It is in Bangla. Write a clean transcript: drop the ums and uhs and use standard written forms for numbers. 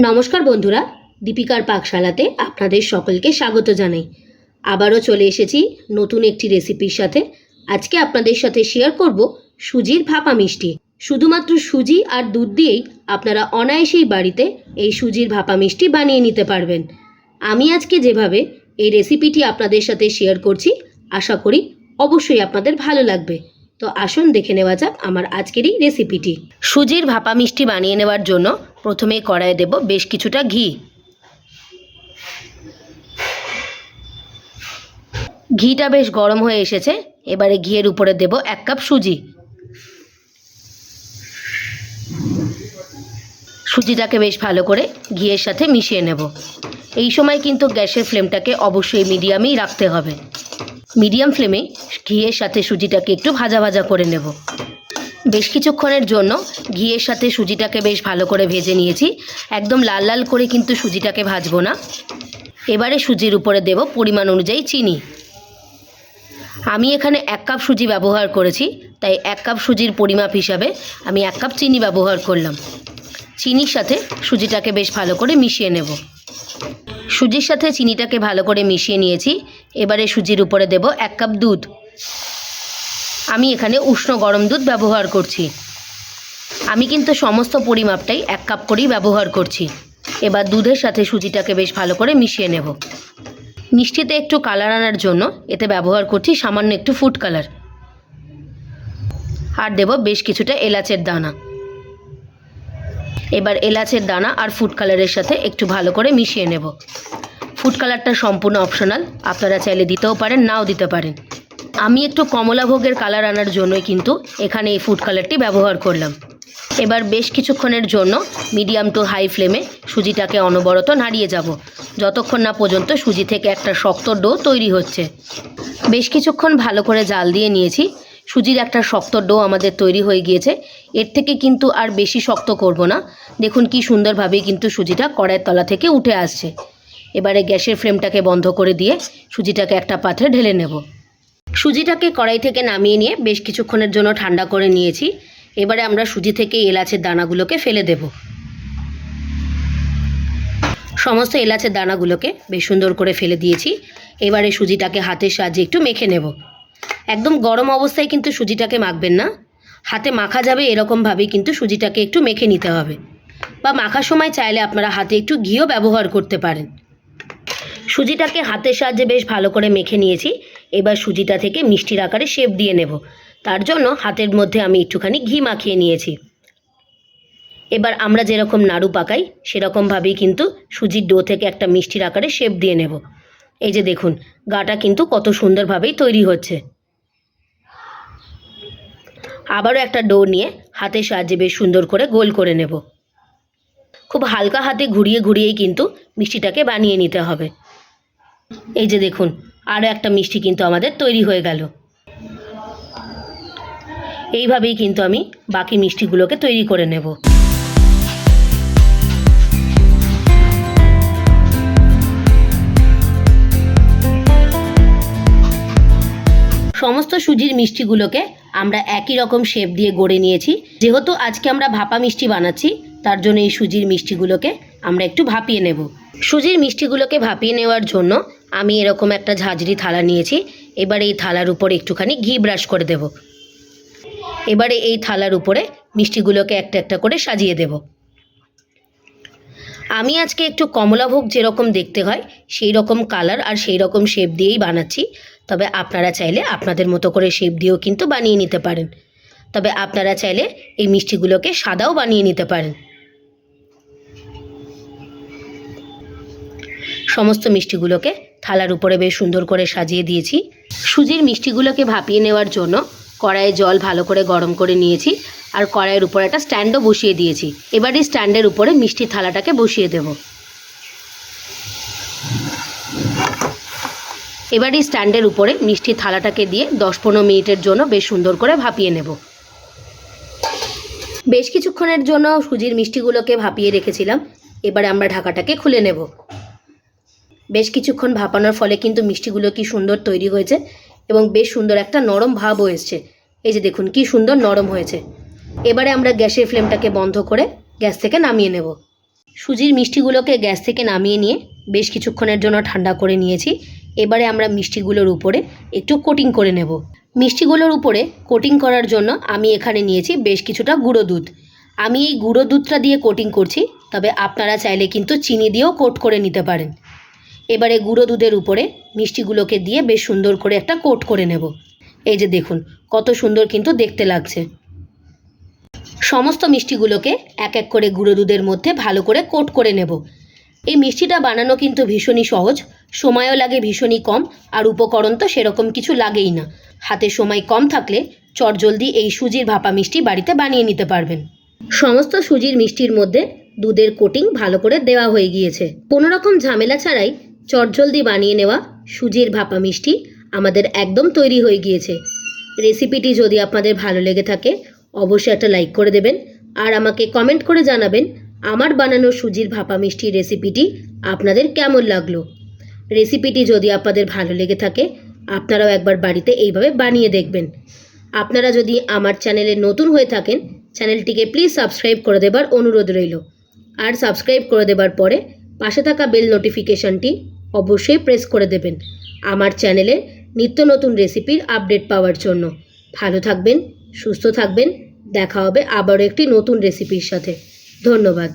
নমস্কার বন্ধুরা, দীপিকার পাকশালাতে আপনাদের সকলকে স্বাগত জানাই। আবারও চলে এসেছি নতুন একটি রেসিপির সাথে। আজকে আপনাদের সাথে শেয়ার করব সুজির ভাপা মিষ্টি। শুধুমাত্র সুজি আর দুধ দিয়েই আপনারা অনায়াসেই বাড়িতে এই সুজির ভাপা মিষ্টি বানিয়ে নিতে পারবেন। আমি আজকে যেভাবে এই রেসিপিটি আপনাদের সাথে শেয়ার করছি, আশা করি অবশ্যই আপনাদের ভালো লাগবে। তো আসুন দেখে নেওয়া যাক আমার আজকের এই রেসিপিটি। সুজির ভাপা মিষ্টি বানিয়ে নেওয়ার জন্য প্রথমে কড়াইয়ে দেব বেশ কিছুটা ঘি। ঘিটা বেশ গরম হয়ে এসেছে, এবারে ঘিয়ের উপরে দেব 1 কাপ সুজি। সুজিটাকে বেশ ভালো করে ঘিয়ের সাথে মিশিয়ে নেব। এই সময় কিন্তু গ্যাসের ফ্লেমটাকে অবশ্যই মিডিয়ামেই রাখতে হবে। মিডিয়াম ফ্লেমে ঘিয়ের সাথে সুজিটাকে একটু ভাজা ভাজা করে নেব। বেশ কিছুক্ষণের জন্য ঘিয়ের সাথে সুজিটাকে বেশ ভালো করে ভেজে নিয়েছি। একদম লাল লাল করে কিন্তু সুজিটাকে ভাজবো না। এবারে সুজির উপরে দেব পরিমাণ অনুযায়ী চিনি। আমি এখানে 1 কাপ সুজি ব্যবহার করেছি, তাই 1 কাপ সুজির পরিমাপ হিসাবে আমি 1 কাপ চিনি ব্যবহার করলাম। চিনির সাথে সুজিটাকে বেশ ভালো করে মিশিয়ে নেব। সুজির সাথে চিনিটাকে ভালো করে মিশিয়ে নিয়েছি। এবারে সুজির উপরে দেব 1 কাপ দুধ। আমি এখানে উষ্ণ গরম দুধ ব্যবহার করছি। আমি কিন্তু সমস্ত পরিমাপটাই 1 কাপ করেই ব্যবহার করছি। এবার দুধের সাথে সুজিটাকে বেশ ভালো করে মিশিয়ে নেব। মিষ্টিতে একটু কালার আনার জন্য এতে ব্যবহার করছি সামান্য একটু ফুড কালার। আর দেব বেশ কিছুটা এলাচের দানা। এবার এলাচের দানা আর ফুড কালারের সাথে একটু ভালো করে মিশিয়ে নেব। ফুড কালারটা সম্পূর্ণ অপশনাল, আপনারা চাইলে দিতেও পারেন, নাও দিতে পারেন। আমি একটু কমলাভোগের কালার আনার জন্যই কিন্তু এখানে এই ফুড কালারটি ব্যবহার করলাম। এবার বেশ কিছুক্ষণের জন্য মিডিয়াম টু হাই ফ্লেমে সুজিটাকে অনবরত নাড়িয়ে যাব, যতক্ষণ না পর্যন্ত সুজি থেকে একটা শক্ত ডো তৈরি হচ্ছে। বেশ কিছুক্ষণ ভালো করে জাল দিয়ে নিয়েছি। সুজির একটা শক্ত ডো আমাদের তৈরি হয়ে গিয়েছে। এর থেকে কিন্তু আর বেশি শক্ত করব না। দেখুন কি সুন্দরভাবে কিন্তু সুজিটা কড়াইয়ের তলা থেকে উঠে আসছে। এবারে গ্যাসের ফ্লেমটাকে বন্ধ করে দিয়ে সুজিটাকে একটা পাত্রে ঢেলে নেব। সুজিটাকে কড়াই থেকে নামিয়ে নিয়ে বেশ কিছুক্ষণের জন্য ঠান্ডা করে নিয়েছি। এবারে আমরা সুজি থেকে এলাচের দানাগুলোকে ফেলে দেব। সমস্ত এলাচের দানাগুলোকে বেশ সুন্দর করে ফেলে দিয়েছি। এবারে সুজিটাকে হাতের সাহায্যে একটু মেখে নেব। একদম গরম অবস্থায় কিন্তু সুজিটাকে মাখবেন না, হাতে মাখা যাবে এরকমভাবেই কিন্তু সুজিটাকে একটু মেখে নিতে হবে। বা মাখার সময় চাইলে আপনারা হাতে একটু ঘিও ব্যবহার করতে পারেন। সুজিটাকে হাতের সাহায্যে বেশ ভালো করে মেখে নিয়েছি। এবার সুজিটা থেকে মিষ্টির আকারে শেপ দিয়ে নেব। তার জন্য হাতের মধ্যে আমি একটুখানি ঘি মাখিয়ে নিয়েছি। এবার আমরা যেরকম নাড়ু পাকাই সেরকমভাবেই কিন্তু সুজির ডো থেকে একটা মিষ্টির আকারে শেপ দিয়ে নেব। এই যে দেখুন, গাটা কিন্তু কত সুন্দরভাবেই তৈরি হচ্ছে। আবারও একটা ডো নিয়ে হাতের সাহায্যে বেশ সুন্দর করে গোল করে নেব। খুব হালকা হাতে ঘুরিয়ে ঘুরিয়েই কিন্তু মিষ্টিটাকে বানিয়ে নিতে হবে। এই যে দেখুন, আরও একটা মিষ্টি কিন্তু আমাদের তৈরি হয়ে গেল। এইভাবেই কিন্তু আমি বাকি মিষ্টিগুলোকে তৈরি করে নেব। সমস্ত সুজির মিষ্টিগুলোকে আমরা একই রকম শেপ দিয়ে গড়ে নিয়েছি। যেহেতু আজকে আমরা ভাপা মিষ্টি বানাচ্ছি, তার জন্য এই সুজির মিষ্টিগুলোকে আমরা একটু ভাপিয়ে নেব। সুজির মিষ্টিগুলোকে ভাপিয়ে নেওয়ার জন্য আমি এরকম একটা ঝাঁঝরি থালা নিয়েছি। এবারে এই থালার উপরে একটুখানি ঘি ব্রাশ করে দেব। এবারে এই থালার উপরে মিষ্টিগুলোকে একটা একটা করে সাজিয়ে দেব। আমি আজকে একটু কমলাভোগ যেরকম দেখতে হয় সেই রকম কালার আর সেই রকম শেপ দিয়েই বানাচ্ছি। তবে আপনারা চাইলে আপনাদের মতো করে শেপ দিয়েও কিন্তু বানিয়ে নিতে পারেন। তবে আপনারা চাইলে এই মিষ্টিগুলোকে সাদাও বানিয়ে নিতে পারেন। সমস্ত মিষ্টিগুলোকে থালার উপরে বেশ সুন্দর করে সাজিয়ে দিয়েছি। সুজির মিষ্টিগুলোকে ভাপিয়ে নেওয়ার জন্য কড়াইয়ে জল ভালো করে গরম করে নিয়েছি আর কড়াইয়ের উপরে একটা স্ট্যান্ডও বসিয়ে দিয়েছি। এবার এই স্ট্যান্ডের উপরে মিষ্টির থালাটাকে বসিয়ে দেব। এবার এই স্ট্যান্ডের উপরে মিষ্টির থালাটাকে দিয়ে 10-15 মিনিটের জন্য বেশ সুন্দর করে ভাপিয়ে নেব। বেশ কিছুক্ষণের জন্য সুজির মিষ্টিগুলোকে ভাপিয়ে রেখেছিলাম। এবারে আমরা ঢাকাটাকে খুলে নেব। বেশ কিছুক্ষণ ভাপানোর ফলে কিন্তু মিষ্টিগুলো কি সুন্দর তৈরি হয়েছে এবং বেশ সুন্দর একটা নরম ভাবও এসছে। এই যে দেখুন কি সুন্দর নরম হয়েছে। এবারে আমরা গ্যাসের ফ্লেমটাকে বন্ধ করে গ্যাস থেকে নামিয়ে নেব। সুজির মিষ্টিগুলোকে গ্যাস থেকে নামিয়ে নিয়ে বেশ কিছুক্ষণের জন্য ঠান্ডা করে নিয়েছি। এবারে আমরা মিষ্টিগুলোর উপরে একটু কোটিং করে নেব। মিষ্টিগুলোর উপরে কোটিং করার জন্য আমি এখানে নিয়েছি বেশ কিছুটা গুঁড়ো দুধ। আমি এই গুঁড়ো দুধটা দিয়ে কোটিং করছি, তবে আপনারা চাইলে কিন্তু চিনি দিয়েও কোট করে নিতে পারেন। এবারে গুঁড়ো দুধের উপরে মিষ্টিগুলোকে দিয়ে বেশ সুন্দর করে একটা কোট করে নেব। এই যে দেখুন কত সুন্দর কিন্তু দেখতে লাগছে। সমস্ত মিষ্টিগুলোকে এক এক করে গুঁড়ো দুধের মধ্যে ভালো করে কোট করে নেব। এই মিষ্টিটা বানানো কিন্তু ভীষণই সহজ, সময়ও লাগে ভীষণই কম, আর উপকরণ তো সেরকম কিছু লাগেই না। হাতে সময় কম থাকলে চটজলদি এই সুজির ভাপা মিষ্টি বাড়িতে বানিয়ে নিতে পারবেন। সমস্ত সুজির মিষ্টির মধ্যে দুধের কোটিং ভালো করে দেওয়া হয়ে গিয়েছে। কোনো রকম ঝামেলা ছাড়াই চটজলদি বানিয়ে নেওয়া সুজির ভাপা মিষ্টি আমাদের একদম তৈরি হয়ে গিয়েছে। রেসিপিটি যদি আপনাদের ভালো লেগে থাকে অবশ্যই একটা লাইক করে দেবেন, আর আমাকে কমেন্ট করে জানাবেন আমার বানানো সুজির ভাপা মিষ্টির রেসিপিটি আপনাদের কেমন লাগলো। রেসিপিটি যদি আপনাদের ভালো লেগে থাকে আপনারাও একবার বাড়িতে এইভাবে বানিয়ে দেখবেন। আপনারা যদি আমার চ্যানেলে নতুন হয়ে থাকেন চ্যানেলটিকে প্লিজ সাবস্ক্রাইব করে দেবার অনুরোধ রইল, আর সাবস্ক্রাইব করে দেবার পরে পাশে থাকা বেল নোটিফিকেশনটি অবশ্যই প্রেস করে দেবেন আমার চ্যানেলে নিত্য নতুন রেসিপির আপডেট পাওয়ার জন্য। ভালো থাকবেন, সুস্থ থাকবেন, দেখা হবে আবারও একটি নতুন রেসিপির সাথে। ধন্যবাদ।